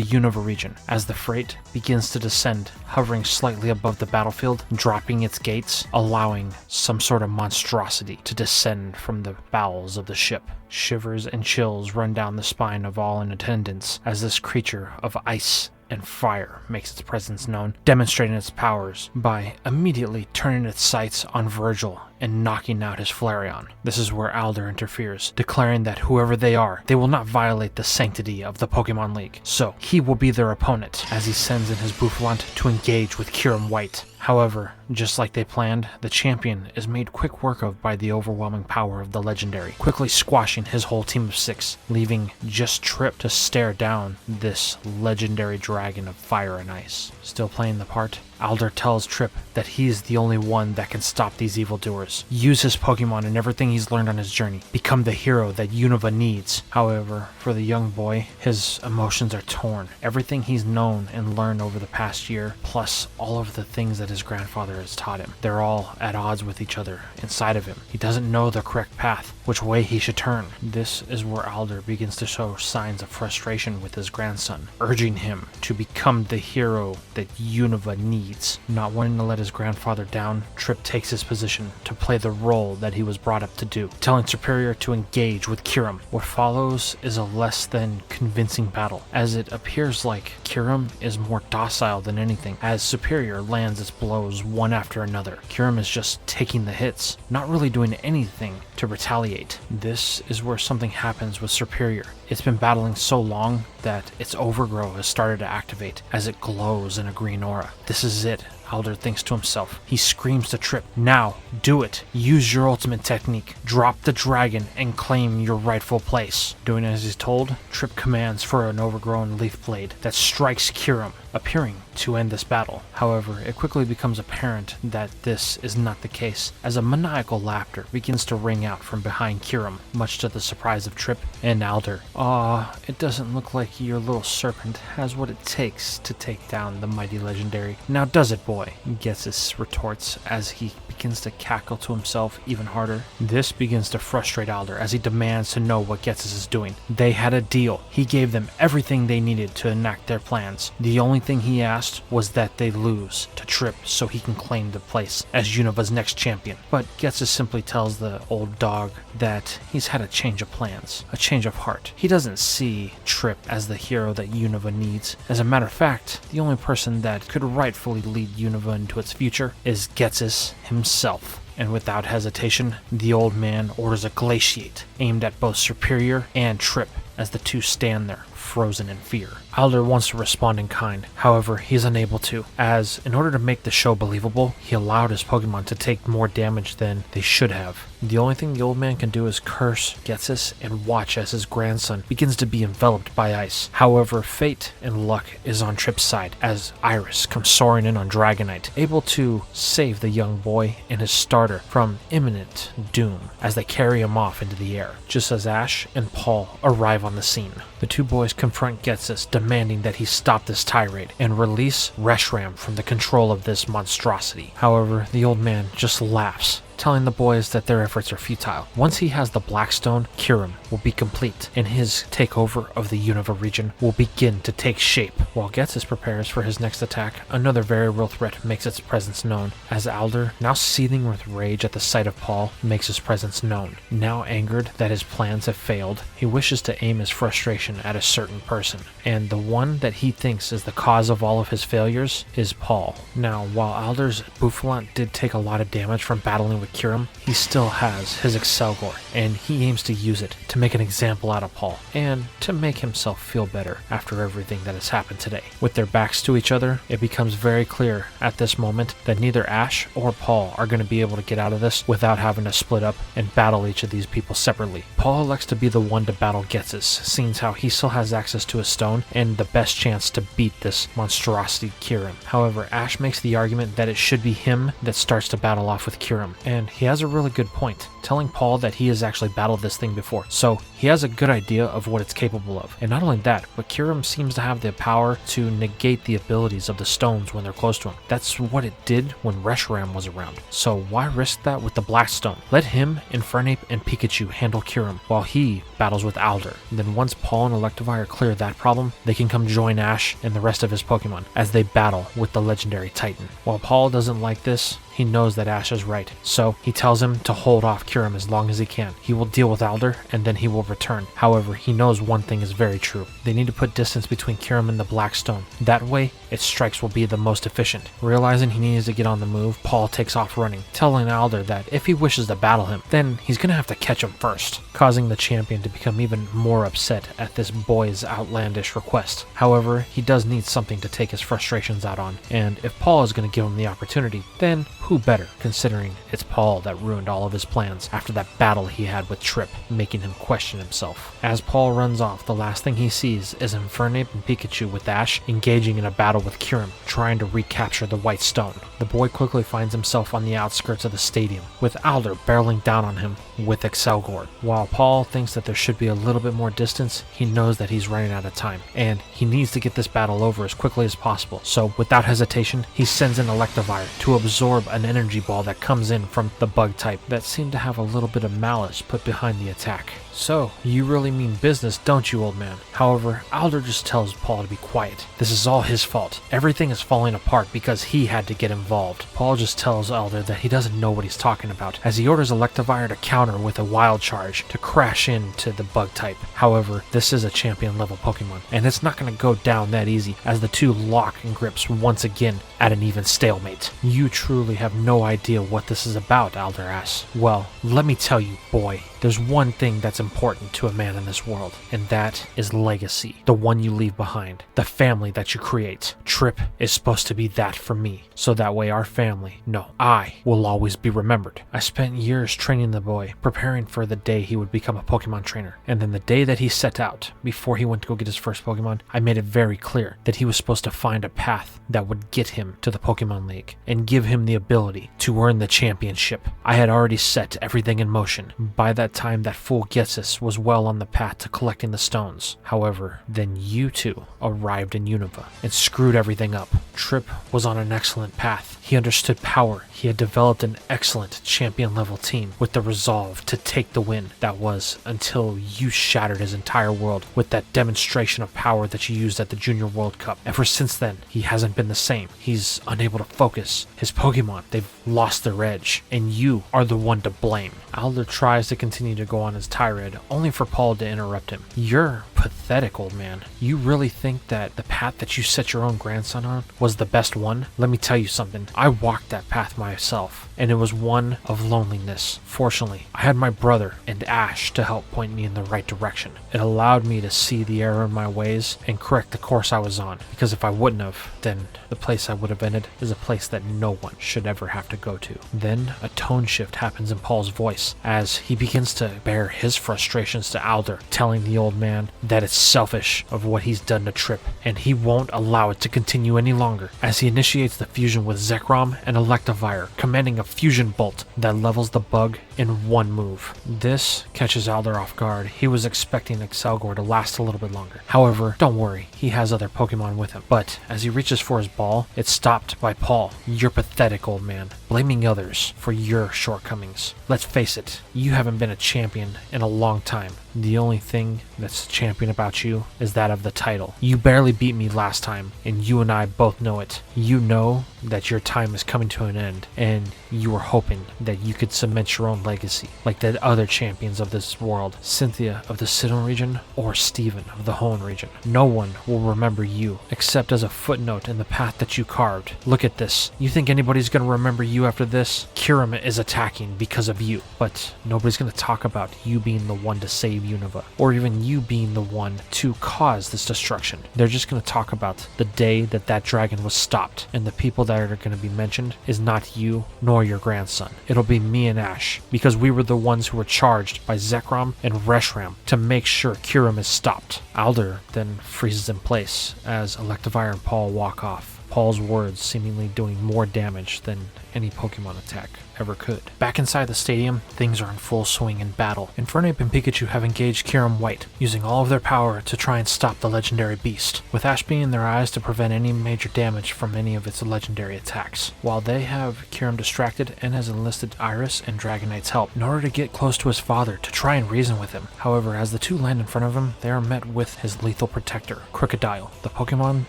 Unova region, as the freight begins to descend, hovering slightly above the battlefield, dropping its gates, allowing some sort of monstrosity to descend from the bowels of the ship. Shivers and chills run down the spine of all in attendance as this creature of ice and fire makes its presence known, demonstrating its powers by immediately turning its sights on Virgil and knocking out his Flareon. This is where Alder interferes, declaring that whoever they are, they will not violate the sanctity of the Pokemon League, so he will be their opponent, as he sends in his Bouffalant to engage with Kyurem White. However, just like they planned, the champion is made quick work of by the overwhelming power of the legendary, quickly squashing his whole team of 6, leaving just Trip to stare down this legendary dragon of fire and ice. Still playing the part, Alder tells Trip that he is the only one that can stop these evildoers. Use his Pokemon and everything he's learned on his journey. Become the hero that Unova needs. However, for the young boy, his emotions are torn. Everything he's known and learned over the past year, plus all of the things that his grandfather has taught him, they're all at odds with each other inside of him. He doesn't know the correct path, which way he should turn. This is where Alder begins to show signs of frustration with his grandson, urging him to become the hero that Unova needs. Not wanting to let his grandfather down, Trip takes his position to play the role that he was brought up to do, telling Serperior to engage with Kyurem. What follows is a less than convincing battle, as it appears like Kyurem is more docile than anything, as Serperior lands its blows one after another. Kyurem is just taking the hits, not really doing anything to retaliate. This is where something happens with Serperior. It's been battling so long that its overgrow has started to activate as it glows in a green aura. This is it, Alder thinks to himself. He screams to Trip, "Now, do it! Use your ultimate technique. Drop the dragon and claim your rightful place." Doing as he's told, Trip commands for an overgrown leaf blade that strikes Kyurem, appearing to end this battle. However, it quickly becomes apparent that this is not the case, as a maniacal laughter begins to ring out from behind Kyurem, much to the surprise of Trip and Alder. "Aw, it doesn't look like your little serpent has what it takes to take down the mighty legendary. Now does it, boy?" Getsis retorts as he begins to cackle to himself even harder. This begins to frustrate Alder as he demands to know what Getsis is doing. They had a deal. He gave them everything they needed to enact their plans. The only only thing he asked was that they lose to Trip so he can claim the place as Unova's next champion. But Getsus simply tells the old dog that he's had a change of plans, a change of heart. He doesn't see Trip as the hero that Unova needs. As a matter of fact, the only person that could rightfully lead Unova into its future is Getsus himself. And without hesitation, the old man orders a glaciate aimed at both Superior and Trip as the two stand there, frozen in fear. Alder wants to respond in kind, however, he's unable to, as in order to make the show believable, he allowed his Pokemon to take more damage than they should have. The only thing the old man can do is curse Getsus and watch as his grandson begins to be enveloped by ice. However, fate and luck is on Trip's side as Iris comes soaring in on Dragonite, able to save the young boy and his starter from imminent doom as they carry him off into the air, just as Ash and Paul arrive on the scene. The two boys confront Getsus, demanding that he stop this tirade and release Reshiram from the control of this monstrosity. However, the old man just laughs, telling the boys that their efforts are futile. Once he has the Blackstone, Kyurem will be complete, and his takeover of the Unova region will begin to take shape. While Getsus prepares for his next attack, another very real threat makes its presence known, as Alder, now seething with rage at the sight of Paul, makes his presence known. Now angered that his plans have failed, he wishes to aim his frustration at a certain person, and the one that he thinks is the cause of all of his failures is Paul. Now, while Alder's Bouffalant did take a lot of damage from battling with Kyurem, he still has his Excelgor, and he aims to use it to make an example out of Paul, and to make himself feel better after everything that has happened today. With their backs to each other, it becomes very clear at this moment that neither Ash or Paul are going to be able to get out of this without having to split up and battle each of these people separately. Paul elects to be the one to battle Getsus, seeing how he still has access to a stone and the best chance to beat this monstrosity Kyurem. However, Ash makes the argument that it should be him that starts to battle off with Kyurem, and he has a really good point, telling Paul that he has actually battled this thing before, so he has a good idea of what it's capable of. And not only that, but Kyurem seems to have the power to negate the abilities of the stones when they're close to him. That's what it did when Reshiram was around, so why risk that with the Blackstone? Let him, Infernape, and Pikachu handle Kyurem while he battles with Alder. And then once Paul and Electivire clear that problem, they can come join Ash and the rest of his Pokemon as they battle with the legendary Titan. While Paul doesn't like this, he knows that Ash is right, so he tells him to hold off Kyurem as long as he can. He will deal with Alder, and then he will return. However, he knows one thing is very true. They need to put distance between Kyurem and the Blackstone. That way, its strikes will be the most efficient. Realizing he needs to get on the move, Paul takes off running, telling Alder that if he wishes to battle him, then he's going to have to catch him first, causing the champion to become even more upset at this boy's outlandish request. However, he does need something to take his frustrations out on, and if Paul is going to give him the opportunity, then who better, considering it's Paul that ruined all of his plans after that battle he had with Trip, making him question himself. As Paul runs off, the last thing he sees is Infernape and Pikachu with Ash engaging in a battle with Kyurem, trying to recapture the White Stone. The boy quickly finds himself on the outskirts of the stadium, with Alder barreling down on him with Excelgor. While Paul thinks that there should be a little bit more distance, he knows that he's running out of time, and he needs to get this battle over as quickly as possible. So without hesitation, he sends in Electivire to absorb an energy ball that comes in from the bug type that seemed to have a little bit of malice put behind the attack. So, you really mean business, don't you, old man? However, Alder just tells Paul to be quiet. This is all his fault. Everything is falling apart because he had to get involved. Paul just tells Alder that he doesn't know what he's talking about, as he orders Electivire to counter with a wild charge to crash into the bug type. However, this is a champion level Pokemon, and it's not going to go down that easy as the two lock and grips once again at an even stalemate. You truly have no idea what this is about, Alder asks. Well, let me tell you, boy. There's one thing that's important to a man in this world, and that is legacy. The one you leave behind. The family that you create. Trip is supposed to be that for me, so that way our family, no, I, will always be remembered. I spent years training the boy, preparing for the day he would become a Pokemon trainer, and then the day that he set out, before he went to go get his first Pokemon, I made it very clear that he was supposed to find a path that would get him him to the Pokemon League and give him the ability to earn the championship. I had already set everything in motion. By that time, that fool Getsus was well on the path to collecting the stones. However, then you two arrived in Unova and screwed everything up. Trip was on an excellent path. He understood power. He had developed an excellent champion level team with the resolve to take the win. That was until you shattered his entire world with that demonstration of power that you used at the Junior World Cup. Ever since then, he hasn't been the same. He's unable to focus. His Pokemon, they've lost their edge, and you are the one to blame. Alder tries to continue to go on his tirade, only for Paul to interrupt him. You're pathetic, old man. You really think that the path that you set your own grandson on was the best one? Let me tell you something. I walked that path myself, and it was one of loneliness. Fortunately, I had my brother and Ash to help point me in the right direction. It allowed me to see the error in my ways and correct the course I was on, because if I wouldn't have, then the place I would have ended is a place that no one should ever have to go to. Then a tone shift happens in Paul's voice as he begins to bear his frustrations to Alder, telling the old man that it's selfish of what he's done to Trip, and he won't allow it to continue any longer, as he initiates the fusion with Zekrom and Electivire, commanding a fusion bolt that levels the bug in one move. This catches Alder off guard. He was expecting Excelgor to last a little bit longer. However, don't worry, he has other Pokemon with him. But as he reaches for his ball, it's stopped by Paul. You're pathetic, old man, blaming others for your shortcomings. Let's face it, you haven't been a champion in a long time. The only thing that's champion about you is that of the title. You barely beat me last time, and you and I both know it. You know that your time is coming to an end, and you were hoping that you could cement your own legacy, like the other champions of this world, Cynthia of the Sinnoh region, or Steven of the Hoenn region. No one will remember you, except as a footnote in the path that you carved. Look at this. You think anybody's gonna remember you after this? Kyurem is attacking because of you, but nobody's gonna talk about you being the one to save Unova, or even you being the one to cause this destruction. They're just going to talk about the day that that dragon was stopped, and the people that are going to be mentioned is not you nor your grandson. It'll be me and Ash, because we were the ones who were charged by Zekrom and Reshiram to make sure Kyurem is stopped. Alder then freezes in place as Electivire and Paul walk off, Paul's words seemingly doing more damage than any Pokemon attack ever could. Back inside the stadium, things are in full swing in battle. Infernape and Pikachu have engaged Kyurem White, using all of their power to try and stop the legendary beast, with Ash being in their eyes to prevent any major damage from any of its legendary attacks. While they have Kyurem distracted and has enlisted Iris and Dragonite's help in order to get close to his father to try and reason with him. However, as the two land in front of him, they are met with his lethal protector, Crocodile, the Pokemon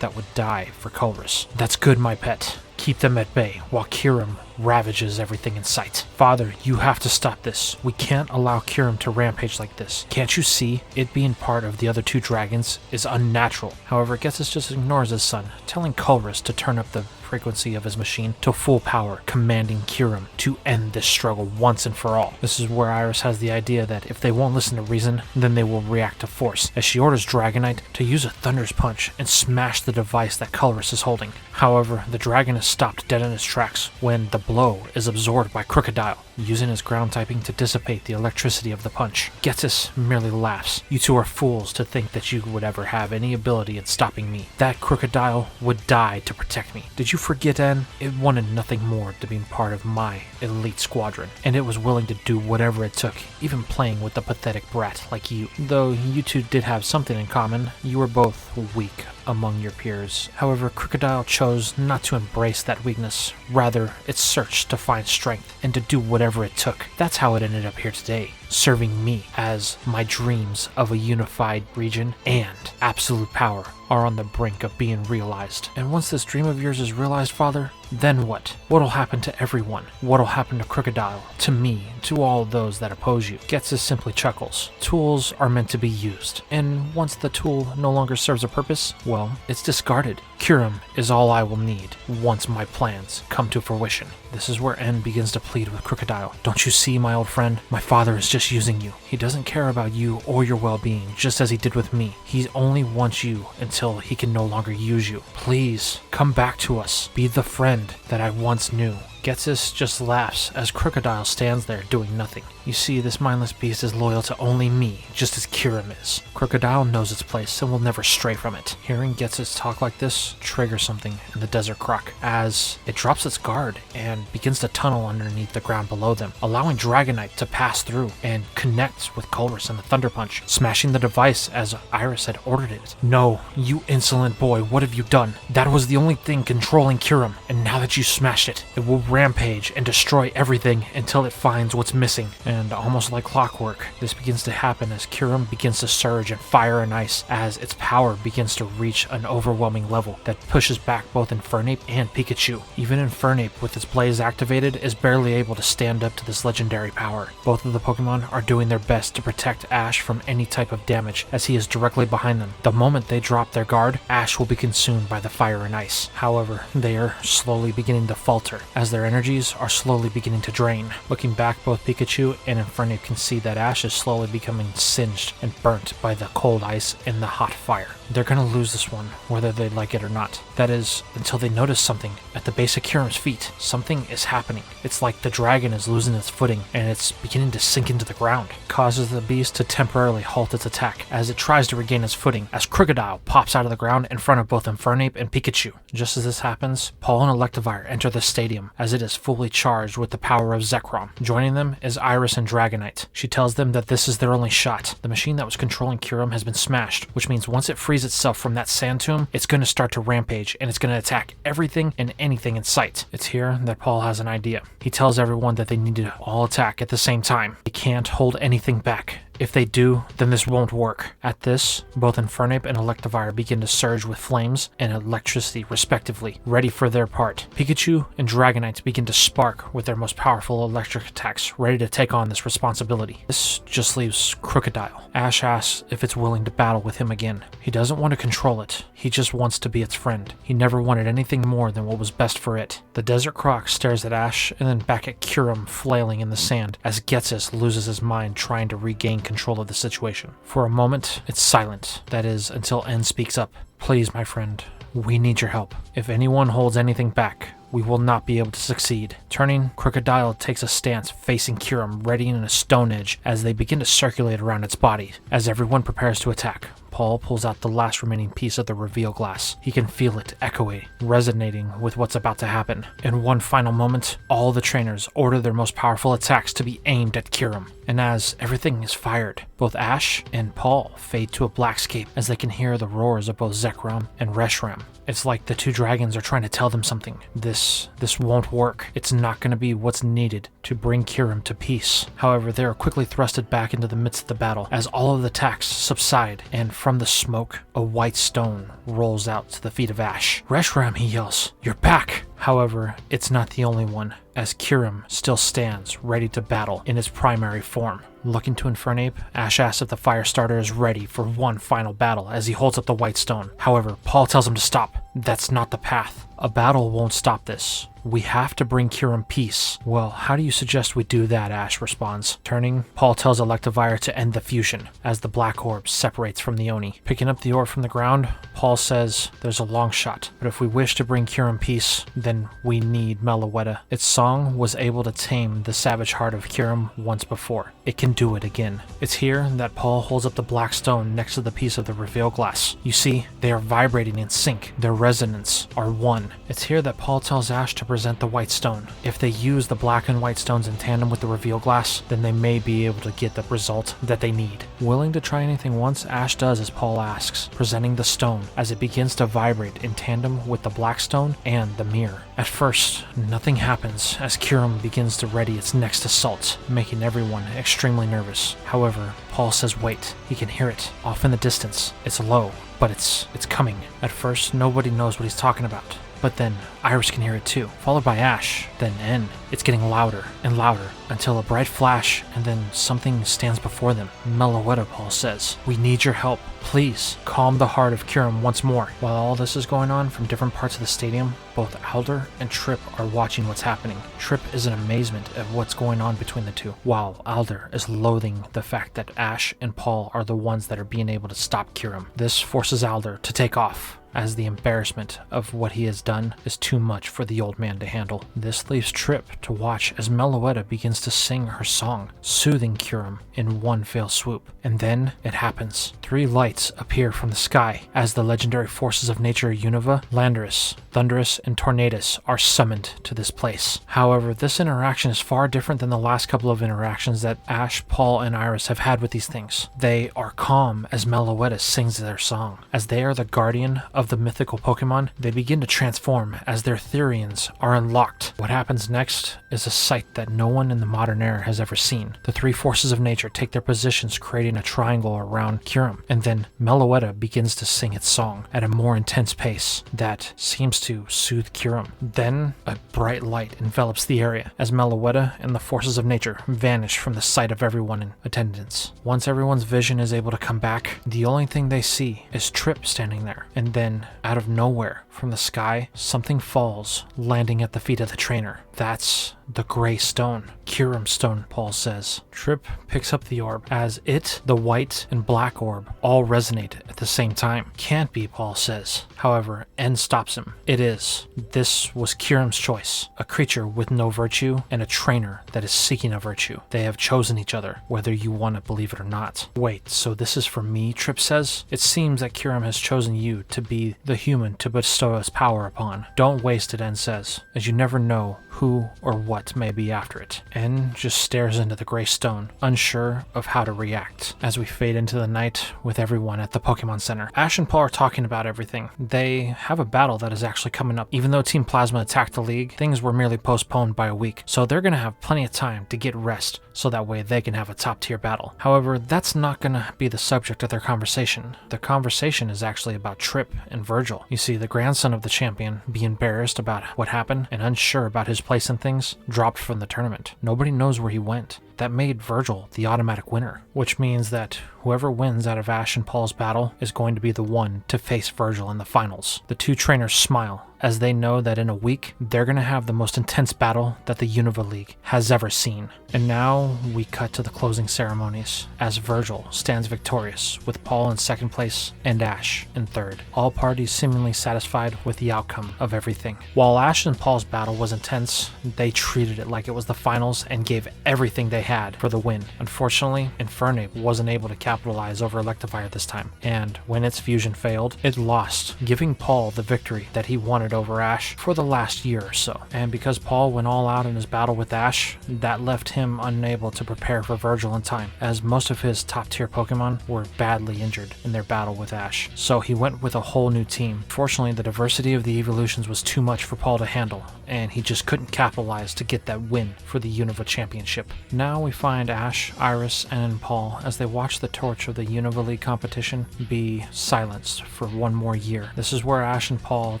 that would die for Colress. That's good, my pet. Keep them at bay while Kyurem ravages everything in sight. Father, you have to stop this. We can't allow Kyurem to rampage like this. Can't you see? It being part of the other two dragons is unnatural. However, Getsus just ignores his son, telling Colress to turn up the frequency of his machine to full power, commanding Kyurem to end this struggle once and for all. This is where Iris has the idea that if they won't listen to reason, then they will react to force, as she orders Dragonite to use a Thunder's Punch and smash the device that Colress is holding. However, the dragon is stopped dead in its tracks when the blow is absorbed by Crocodile, using his ground typing to dissipate the electricity of the punch. Getsus merely laughs. You two are fools to think that you would ever have any ability in stopping me. That Crocodile would die to protect me. Did you forget, Anne? It wanted nothing more to be part of my elite squadron, and it was willing to do whatever it took, even playing with a pathetic brat like you. Though you two did have something in common, you were both weak among your peers. However, Crocodile chose not to embrace that weakness. Rather, it searched to find strength and to do whatever it took. That's how it ended up here today, serving me as my dreams of a unified region and absolute power are on the brink of being realized. And once this dream of yours is realized, Father, then what? What'll happen to everyone? What'll happen to Crocodile? To me? To all those that oppose you? Getsus simply chuckles. Tools are meant to be used, and once the tool no longer serves a purpose, well, it's discarded. Kyurem is all I will need once my plans come to fruition. This is where N begins to plead with Crocodile. Don't you see, my old friend? My father is just using you. He doesn't care about you or your well-being, just as he did with me. He only wants you until he can no longer use you. Please, come back to us. Be the friend that I once knew. Getsis just laughs as Crocodile stands there doing nothing. You see, this mindless beast is loyal to only me, just as Kyurem is. Crocodile knows its place and will never stray from it. Hearing Getsis talk like this triggers something in the desert croc, as it drops its guard and begins to tunnel underneath the ground below them, allowing Dragonite to pass through and connect with Colress and the Thunder Punch, smashing the device as Iris had ordered it. No, you insolent boy, what have you done? That was the only thing controlling Kyurem, and now that you smashed it, it will rampage and destroy everything until it finds what's missing. And almost like clockwork, this begins to happen as Kyurem begins to surge in fire and ice as its power begins to reach an overwhelming level that pushes back both Infernape and Pikachu. Even Infernape, with its blaze activated, is barely able to stand up to this legendary power. Both of the Pokemon are doing their best to protect Ash from any type of damage as he is directly behind them. The moment they drop their guard, Ash will be consumed by the fire and ice. However, they are slowly beginning to falter as their energies are slowly beginning to drain. Looking back, both Pikachu and Infernape can see that Ash is slowly becoming singed and burnt by the cold ice and the hot fire. They're gonna lose this one, whether they like it or not. That is, until they notice something at the base of Kyurem's feet. Something is happening. It's like the dragon is losing its footing and it's beginning to sink into the ground. It causes the beast to temporarily halt its attack as it tries to regain its footing, as Crocodile pops out of the ground in front of both Infernape and Pikachu. Just as this happens, Paul and Electivire enter the stadium as it is fully charged with the power of Zekrom. Joining them is Iris and Dragonite. She tells them that this is their only shot. The machine that was controlling Kyurem has been smashed, which means once it frees itself from that sand tomb, it's going to start to rampage and it's going to attack everything and anything in sight. It's here that Paul has an idea. He tells everyone that they need to all attack at the same time. They can't hold anything back. If they do, then this won't work. At this, both Infernape and Electivire begin to surge with flames and electricity respectively, ready for their part. Pikachu and Dragonite begin to spark with their most powerful electric attacks, ready to take on this responsibility. This just leaves Crocodile. Ash asks if it's willing to battle with him again. He doesn't want to control it, he just wants to be its friend. He never wanted anything more than what was best for it. The Desert Croc stares at Ash and then back at Kyurem flailing in the sand as Getsis loses his mind trying to regain control of the situation. For a moment, it's silent. That is, until N speaks up. Please, my friend, we need your help. If anyone holds anything back, we will not be able to succeed. Turning, Crocodile takes a stance facing Kyurem, ready in a stone edge as they begin to circulate around its body. As everyone prepares to attack, Paul pulls out the last remaining piece of the reveal glass. He can feel it echoing, resonating with what's about to happen. In one final moment, all the trainers order their most powerful attacks to be aimed at Kyurem. And as everything is fired, both Ash and Paul fade to a blackscape as they can hear the roars of both Zekrom and Reshiram. It's like the two dragons are trying to tell them something. This won't work. It's not going to be what's needed to bring Kyurem to peace. However, they are quickly thrusted back into the midst of the battle as all of the attacks subside, and from the smoke, a white stone rolls out to the feet of Ash. Reshiram, he yells, "You're back!" However, it's not the only one, as Kyurem still stands ready to battle in its primary form. Looking to Infernape, Ash asks if the fire starter is ready for one final battle as he holds up the white stone. However, Paul tells him to stop. That's not the path. A battle won't stop this. We have to bring Kyurem peace. Well, how do you suggest we do that? Ash responds. Turning, Paul tells Electivire to end the fusion as the black orb separates from the Oni. Picking up the orb from the ground, Paul says there's a long shot, but if we wish to bring Kyurem peace, then we need Meloetta. Its song was able to tame the savage heart of Kyurem once before. It can do it again. It's here that Paul holds up the black stone next to the piece of the reveal glass. You see, they are vibrating in sync. Their resonance are one. It's here that Paul tells Ash to present the white stone. If they use the black and white stones in tandem with the reveal glass, then they may be able to get the result that they need. Willing to try anything once, Ash does as Paul asks, presenting the stone as it begins to vibrate in tandem with the black stone and the mirror. At first, nothing happens as Kyurem begins to ready its next assault, making everyone extremely nervous. However, Paul says wait. He can hear it off in the distance. It's low, but it's coming. At first, nobody knows what he's talking about. But then Iris can hear it too, followed by Ash, then N. It's getting louder and louder until a bright flash and then something stands before them. Meloetta, Paul says, "We need your help. Please calm the heart of Kyurem once more." While all this is going on from different parts of the stadium, both Alder and Trip are watching what's happening. Trip is in amazement at what's going on between the two, while Alder is loathing the fact that Ash and Paul are the ones that are being able to stop Kyurem. This forces Alder to take off. as the embarrassment of what he has done is too much for the old man to handle. This leaves Trip to watch as Meloetta begins to sing her song, soothing Kyurem in one fell swoop. And then it happens. 3 lights appear from the sky as the legendary forces of nature Unova, Landorus, Thunderous, and Tornadus are summoned to this place. However, this interaction is far different than the last couple of interactions that Ash, Paul, and Iris have had with these things. They are calm as Meloetta sings their song. As they are the guardian of the mythical Pokemon, they begin to transform as their Therians are unlocked. What happens next is a sight that no one in the modern era has ever seen. The 3 forces of nature take their positions, creating a triangle around Kyurem, and then Meloetta begins to sing its song at a more intense pace that seems to soothe Kyurem. Then a bright light envelops the area as Meloetta and the forces of nature vanish from the sight of everyone in attendance. Once everyone's vision is able to come back, the only thing they see is Trip standing there. And then, out of nowhere, from the sky, something falls, landing at the feet of the trainer. That's the gray stone. Kyurem stone, Paul says. Trip picks up the orb as it, the white, and black orb all resonate at the same time. Can't be, Paul says. However, N stops him. It is. This was Kyurem's choice. A creature with no virtue and a trainer that is seeking a virtue. They have chosen each other, whether you want to believe it or not. Wait, so this is for me, Trip says? It seems that Kyurem has chosen you to be the human to bestow his power upon. Don't waste it, N says, as you never know who or what may be after it. N just stares into the gray stone, unsure of how to react. As we fade into the night with everyone at the Pokemon Center, Ash and Paul are talking about everything. They have a battle that is actually coming up. Even though Team Plasma attacked the league, things were merely postponed by a week, so they're going to have plenty of time to get rest, so that way they can have a top tier battle. However, that's not going to be the subject of their conversation. The conversation is actually about Trip and Virgil. You see, the grandson of the champion, be embarrassed about what happened and unsure about his place in things, dropped from the tournament. Nobody knows where he went. That made Virgil the automatic winner, which means that whoever wins out of Ash and Paul's battle is going to be the one to face Virgil in the finals. The 2 trainers smile as they know that in a week, they're going to have the most intense battle that the Unova League has ever seen. And now we cut to the closing ceremonies as Virgil stands victorious with Paul in 2nd place and Ash in 3rd. All parties seemingly satisfied with the outcome of everything. While Ash and Paul's battle was intense, they treated it like it was the finals and gave everything they had for the win. Unfortunately, Infernape wasn't able to capitalize over Electivire this time, and when its fusion failed, it lost, giving Paul the victory that he wanted over Ash for the last year or so. And because Paul went all out in his battle with Ash, that left him unable to prepare for Virgil in time, as most of his top tier Pokemon were badly injured in their battle with Ash. So he went with a whole new team. Fortunately, the diversity of the evolutions was too much for Paul to handle, and he just couldn't capitalize to get that win for the Unova Championship. Now we find Ash, Iris, and Paul as they watch the torch of the Unova League competition be silenced for one more year. This is where Ash and Paul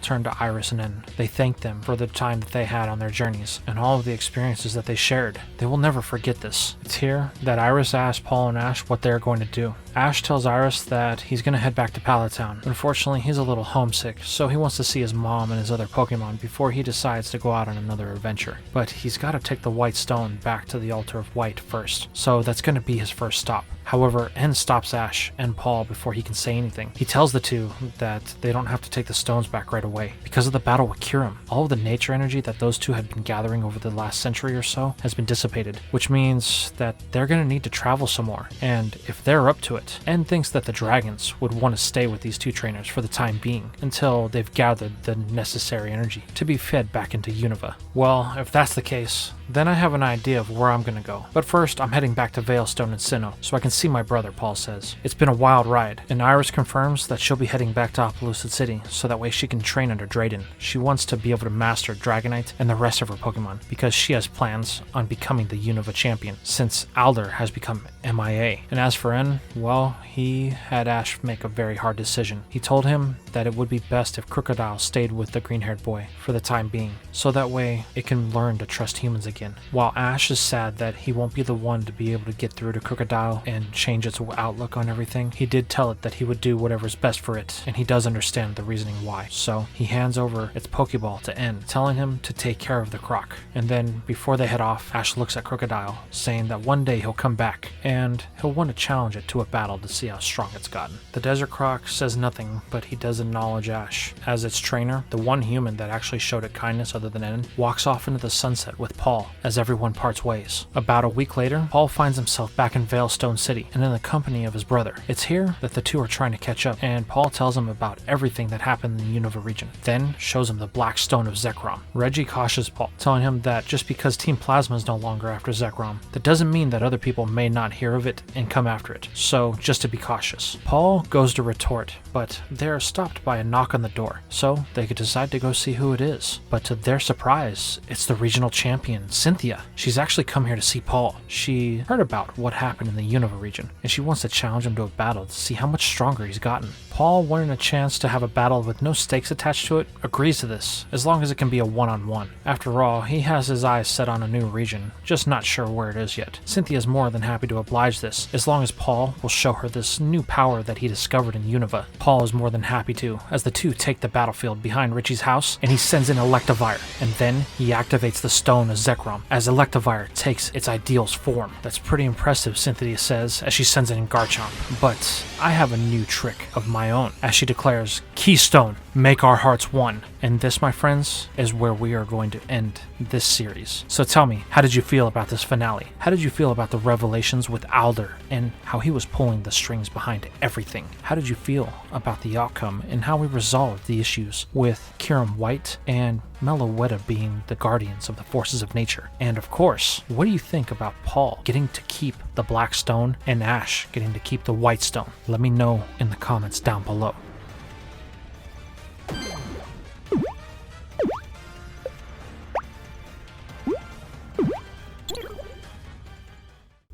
turn to Iris and N. They thank them for the time that they had on their journeys and all of the experiences that they shared. They will never forget this. It's here that Iris asks Paul and Ash what they're going to do. Ash tells Iris that he's going to head back to Pallet Town. Unfortunately, he's a little homesick, so he wants to see his mom and his other Pokemon before he decides to go out on another adventure. But he's got to take the White Stone back to the Altar of White first, so that's going to be his first stop. However, N stops Ash and Paul before he can say anything. He tells the 2 that they don't have to take the stones back right away. Because of the battle with Kyurem, all of the nature energy that those 2 had been gathering over the last century or so has been dissipated, which means that they're going to need to travel some more. And if they're up to it, N thinks that the dragons would want to stay with these 2 trainers for the time being until they've gathered the necessary energy to be fed back into Unova. Well, if that's the case, then I have an idea of where I'm going to go. But first, I'm heading back to Veilstone and Sinnoh so I can see my brother, Paul says. It's been a wild ride, and Iris confirms that she'll be heading back to Opelucid City so that way she can train under Drayden. She wants to be able to master Dragonite and the rest of her Pokemon because she has plans on becoming the Unova champion since Alder has become MIA. And as for N, well, he had Ash make a very hard decision. He told him that it would be best if Crocodile stayed with the green-haired boy for the time being, so that way it can learn to trust humans again. While Ash is sad that he won't be the one to be able to get through to Crocodile and change its outlook on everything, he did tell it that he would do whatever's best for it, and he does understand the reasoning why. So he hands over its Pokeball to N, telling him to take care of the Croc. And then, before they head off, Ash looks at Crocodile, saying that one day he'll come back, and he'll want to challenge it to a battle to see how strong it's gotten. The Desert Croc says nothing, but he does doesn't acknowledge Ash, as its trainer, the one human that actually showed it kindness other than Eden, walks off into the sunset with Paul as everyone parts ways. About a week later, Paul finds himself back in Veilstone City and in the company of his brother. It's here that the two are trying to catch up, and Paul tells him about everything that happened in the Unova region, then shows him the Black Stone of Zekrom. Reggie cautions Paul, telling him that just because Team Plasma is no longer after Zekrom, that doesn't mean that other people may not hear of it and come after it, so just to be cautious. Paul goes to retort, but they're stopped by a knock on the door, so they could decide to go see who it is. But to their surprise, it's the regional champion, Cynthia. She's actually come here to see Paul. She heard about what happened in the Unova region, and she wants to challenge him to a battle to see how much stronger he's gotten. Paul, wanting a chance to have a battle with no stakes attached to it, agrees to this, as long as it can be a one-on-one. After all, he has his eyes set on a new region, just not sure where it is yet. Cynthia's more than happy to oblige this, as long as Paul will show her this new power that he discovered in Unova. Paul is more than happy to, as the two take the battlefield behind Richie's house, and he sends in Electivire, and then he activates the Stone of Zekrom, as Electivire takes its ideal's form. That's pretty impressive, Cynthia says, as she sends in Garchomp. But I have a new trick of my own, as she declares, Keystone, make our hearts one. And this, my friends, is where we are going to end this series. So tell me, how did you feel about this finale? How did you feel about the revelations with Alder and how he was pulling the strings behind everything? How did you feel about the outcome and how we resolved the issues with Kyurem White and Meloetta being the guardians of the forces of nature? And of course, what do you think about Paul getting to keep the Black Stone and Ash getting to keep the White Stone? Let me know in the comments down below.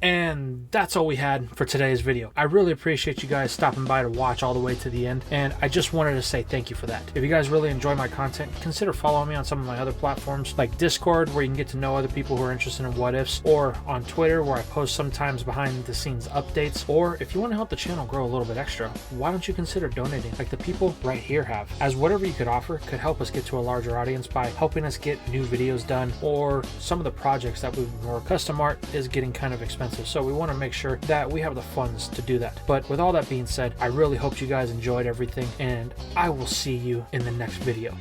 And that's all we had for today's video. I really appreciate you guys stopping by to watch all the way to the end, and I just wanted to say thank you for that. If you guys really enjoy my content, consider following me on some of my other platforms like Discord, where you can get to know other people who are interested in what ifs, or on Twitter, where I post sometimes behind the scenes updates. Or if you want to help the channel grow a little bit extra, why don't you consider donating like the people right here have, as whatever you could offer could help us get to a larger audience by helping us get new videos done, or some of the projects that or custom art is getting kind of expensive. So we want to make sure that we have the funds to do that. But with all that being said, I really hope you guys enjoyed everything, and I will see you in the next video.